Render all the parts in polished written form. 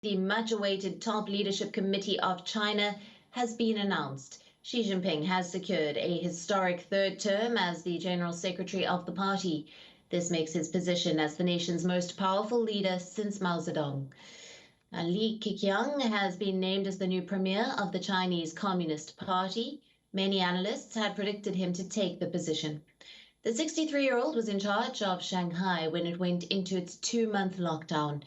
The much-awaited top leadership committee of China has been announced. Xi Jinping has secured a historic third term as the General Secretary of the party. This makes his position as the nation's most powerful leader since Mao Zedong. Li Keqiang has been named as the new premier of the Chinese Communist Party. Many analysts had predicted him to take the position. The 63-year-old was in charge of Shanghai when it went into its 2-month lockdown.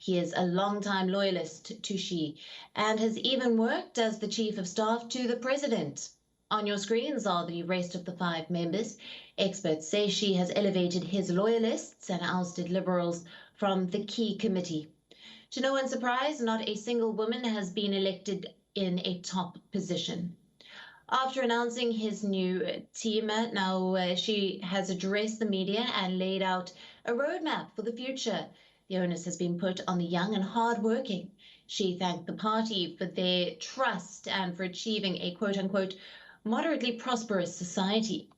He is a longtime loyalist to Xi and has even worked as the chief of staff to the president. On your screens are the rest of the 5 members. Experts say Xi has elevated his loyalists and ousted liberals from the key committee. To no one's surprise, not a single woman has been elected in a top position. After announcing his new team, now Xi has addressed the media and laid out a roadmap for the future. The onus has been put on the young and hard-working. Xi thanked the party for their trust and for achieving a quote-unquote moderately prosperous society.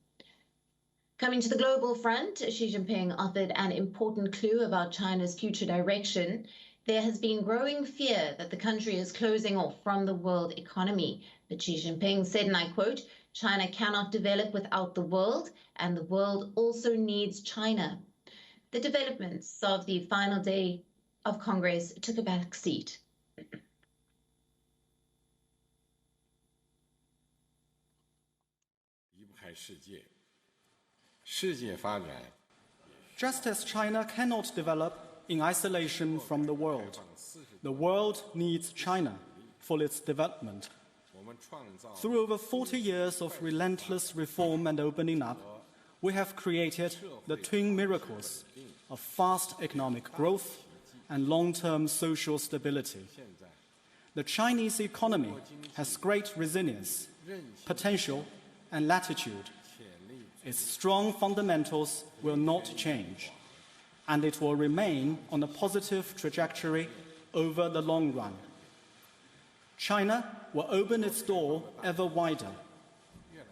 Coming to the global front, Xi Jinping offered an important clue about China's future direction. There has been growing fear that the country is closing off from the world economy. But Xi Jinping said, and I quote, "China cannot develop without the world, and the world also needs China." The developments of the final day of Congress took a back seat. Just as China cannot develop in isolation from the world needs China for its development. Through over 40 years of relentless reform and opening up, we have created the twin miracles of fast economic growth and long-term social stability. The Chinese economy has great resilience, potential, and latitude. Its strong fundamentals will not change, and it will remain on a positive trajectory over the long run. China will open its door ever wider.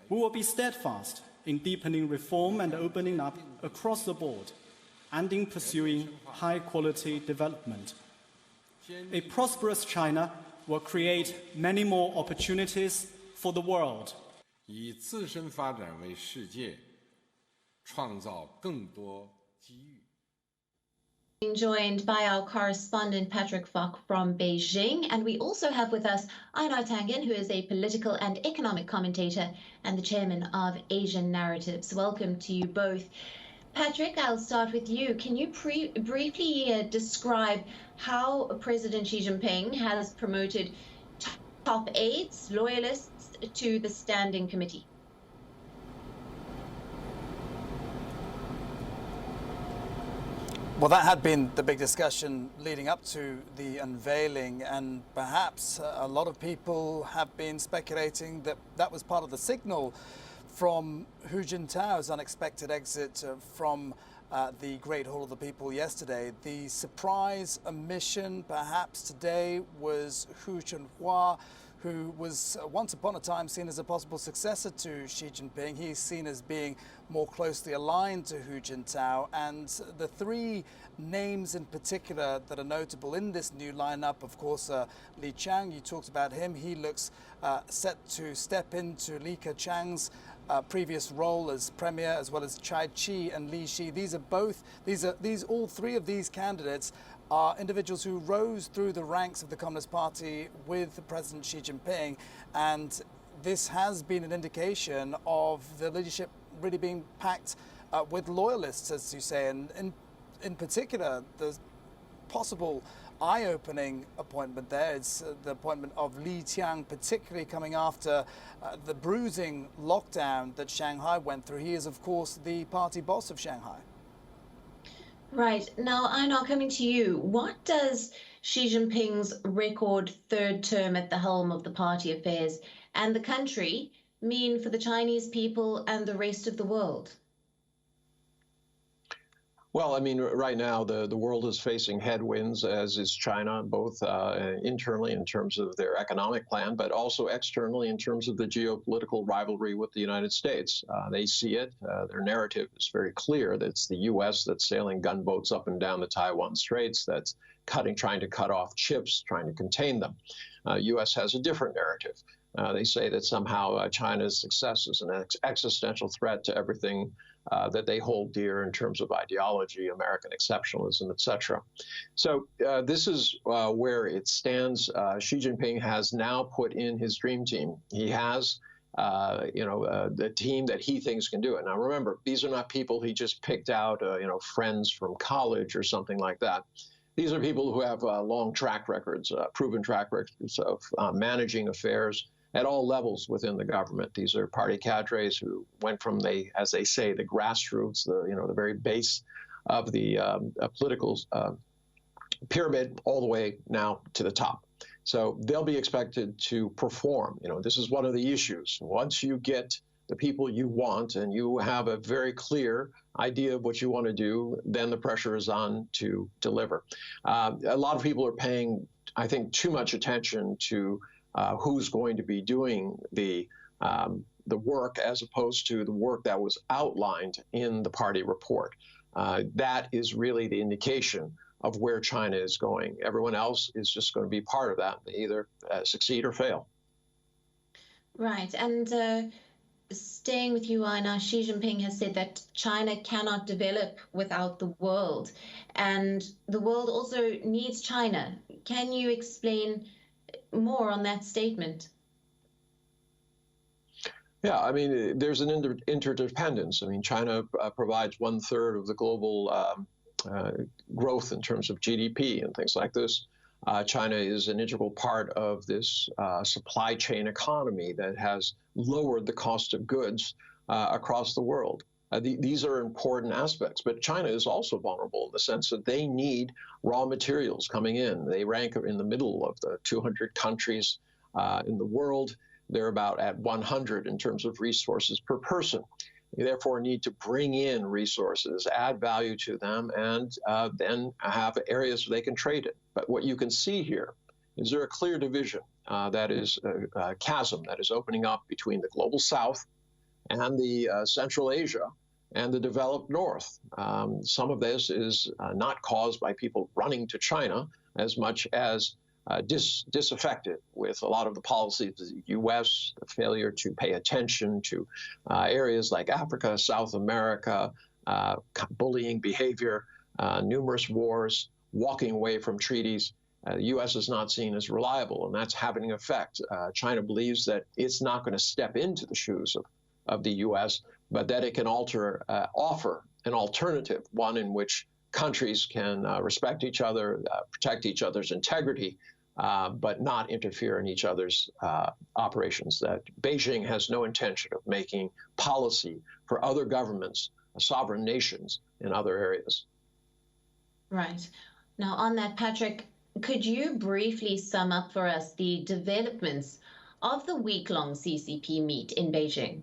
We will be steadfast in deepening reform and opening up across the board, and in pursuing high-quality development. A prosperous China will create many more opportunities for the world. 以自身发展为世界，创造更多机遇。 Being joined by our correspondent Patrick Fock from Beijing, and we also have with us Einar Tangen, who is a political and economic commentator and the chairman of Asian Narratives. Welcome to you both. Patrick, I'll start with you. Can you briefly describe how President Xi Jinping has promoted top aides, loyalists, to the Standing Committee? Well, that had been the big discussion leading up to the unveiling, and perhaps a lot of people have been speculating that that was part of the signal from Hu Jintao's unexpected exit from the Great Hall of the People yesterday. The surprise omission perhaps today was Hu Chenhua, who was once upon a time seen as a possible successor to Xi Jinping. He's seen as being more closely aligned to Hu Jintao, and the 3 names in particular that are notable in this new lineup, of course, Li Qiang, you talked about him. He looks set to step into Li Keqiang's previous role as premier, as well as Chai Chi and Li Xi. All 3 of these candidates are individuals who rose through the ranks of the Communist Party with President Xi Jinping, and this has been an indication of the leadership really being packed with loyalists, as you say, and in particular, the possible eye-opening appointment there is the appointment of Li Qiang, particularly coming after the bruising lockdown that Shanghai went through. He is, of course, the party boss of Shanghai. Right. Now, Einar, coming to you, what does Xi Jinping's record third term at the helm of the party affairs and the country mean for the Chinese people and the rest of the world? Well, I mean, right now, the world is facing headwinds, as is China, both internally in terms of their economic plan, but also externally in terms of the geopolitical rivalry with the United States. They see it. Their narrative is very clear that it's the U.S. that's sailing gunboats up and down the Taiwan Straits, that's trying to cut off chips, trying to contain them. U.S. has a different narrative. They say that somehow China's success is an existential threat to everything that they hold dear in terms of ideology, American exceptionalism, etc. So this is where it stands. Xi Jinping has now put in his dream team. He has, the team that he thinks can do it. Now, remember, these are not people he just picked out, friends from college or something like that. These are people who have long track records, proven track records of managing affairs at all levels within the government. These are party cadres who went from as they say, the grassroots, the very base of the political pyramid, all the way now to the top. So they'll be expected to perform. This is one of the issues. Once you get the people you want and you have a very clear idea of what you want to do, then the pressure is on to deliver. A lot of people are paying, I think, too much attention to who's going to be doing the work as opposed to the work that was outlined in the party report. That is really the indication of where China is going. Everyone else is just going to be part of that. They either succeed or fail. Right. And staying with you, Ina, Xi Jinping has said that China cannot develop without the world, and the world also needs China. Can you explain more on that statement? Yeah, I mean, there's an interdependence. I mean, China provides 1/3 of the global growth in terms of GDP and things like this. China is an integral part of this supply chain economy that has lowered the cost of goods across the world. These are important aspects, but China is also vulnerable in the sense that they need raw materials coming in. They rank in the middle of the 200 countries in the world. They're about at 100 in terms of resources per person. They therefore need to bring in resources, add value to them, and then have areas where they can trade it. But what you can see here is there a clear division that is a chasm that is opening up between the global south and the Central Asia and the developed north. Some of this is not caused by people running to China as much as disaffected with a lot of the policies of the U.S., the failure to pay attention to areas like Africa, South America, bullying behavior, numerous wars, walking away from treaties. The U.S. is not seen as reliable, and that's having an effect. China believes that it's not going to step into the shoes of the U.S., but that it can offer an alternative, one in which countries can respect each other, protect each other's integrity, but not interfere in each other's operations. That Beijing has no intention of making policy for other governments, sovereign nations in other areas. Right. Now, on that, Patrick, could you briefly sum up for us the developments of the week-long CCP meet in Beijing?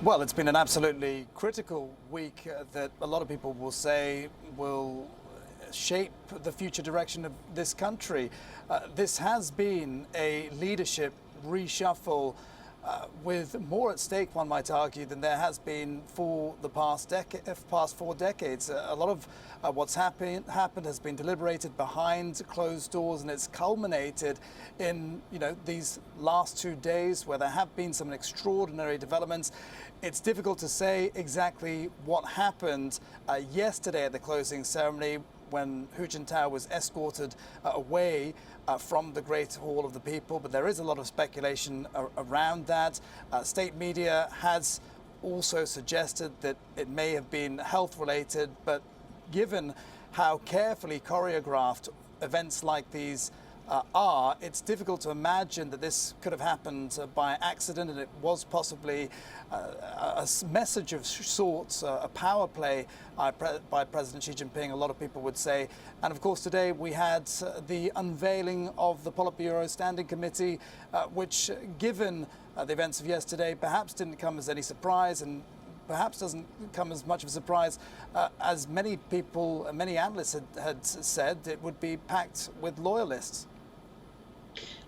Well, it's been an absolutely critical week that a lot of people will say will shape the future direction of this country. This has been a leadership reshuffle with more at stake, one might argue, than there has been for the past 4 decades. A lot of what's happened has been deliberated behind closed doors, and it's culminated in these last 2 days where there have been some extraordinary developments. It's difficult to say exactly what happened yesterday at the closing ceremony when Hu Jintao was escorted away from the Great Hall of the People, but there is a lot of speculation around that. State media has also suggested that it may have been health-related, but given how carefully choreographed events like these are, it's difficult to imagine that this could have happened by accident, and it was possibly a message of sorts, a power play by President Xi Jinping, a lot of people would say. And of course today we had the unveiling of the Politburo Standing Committee, which, given the events of yesterday, perhaps didn't come as any surprise, and perhaps doesn't come as much of a surprise as many people, many analysts had said it would be packed with loyalists.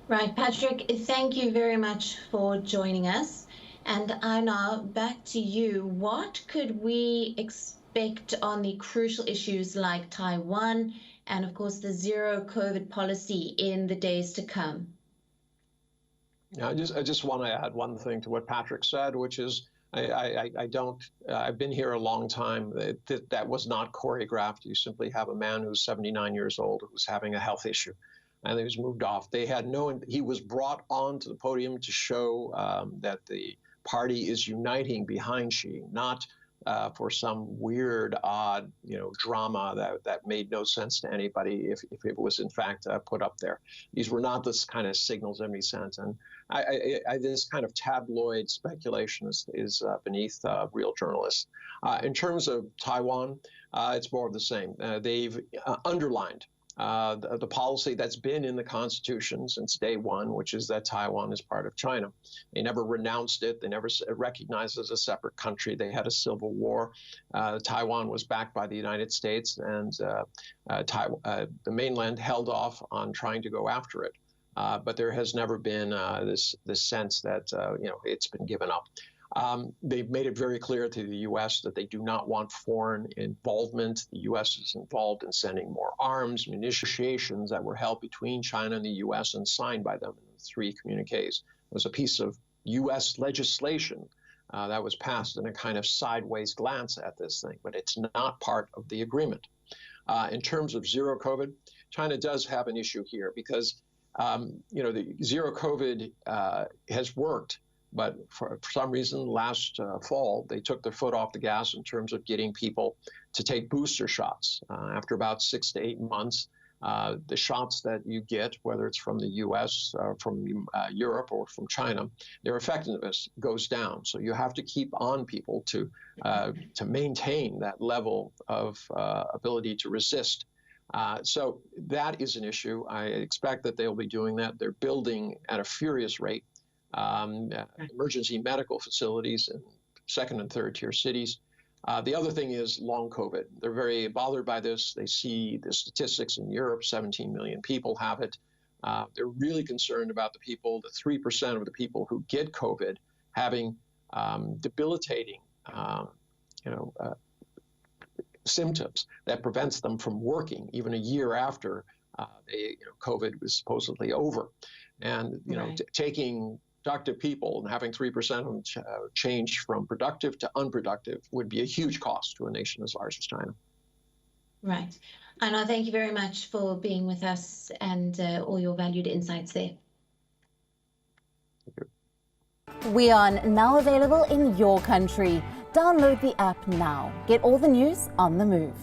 Right, Patrick, thank you very much for joining us. And Einar, back to you. What could we expect on the crucial issues like Taiwan and, of course, the zero COVID policy in the days to come? I just want to add one thing to what Patrick said, which is I've been here a long time. That was not choreographed. You simply have a man who's 79 years old who's having a health issue, and he was moved off. He was brought onto the podium to show that the party is uniting behind Xi, not for some weird, odd, drama that made no sense to anybody if it was in fact put up there. These were not this kind of signals of any sense, and this kind of tabloid speculation is beneath real journalists. In terms of Taiwan, it's more of the same. They've underlined the policy that's been in the Constitution since day one, which is that Taiwan is part of China. They never renounced it. They never recognized it as a separate country. They had a civil war. Taiwan was backed by the United States, and the mainland held off on trying to go after it. But there has never been this sense that it's been given up. They've made it very clear to the U.S. that they do not want foreign involvement. The U.S. is involved in sending more arms, negotiations that were held between China and the U.S. and signed by them in the 3 communiques. It was a piece of U.S. legislation that was passed in a kind of sideways glance at this thing, but it's not part of the agreement. In terms of zero COVID, China does have an issue here because the zero COVID has worked. But for some reason, last fall, they took their foot off the gas in terms of getting people to take booster shots. After about 6 to 8 months, the shots that you get, whether it's from the U.S., from Europe, or from China, their effectiveness goes down. So you have to keep on people to maintain that level of ability to resist. So that is an issue. I expect that they'll be doing that. They're building at a furious rate emergency medical facilities in 2nd and 3rd tier cities. The other thing is long COVID. They're very bothered by this. They see the statistics in Europe, 17 million people have it. They're really concerned about the 3% of the people who get COVID having debilitating symptoms that prevents them from working even a year after COVID was supposedly over. And taking productive people and having 3% of them change from productive to unproductive would be a huge cost to a nation as large as China. Right. Anna, thank you very much for being with us and all your valued insights there. Thank you. WION now available in your country. Download the app now. Get all the news on the move.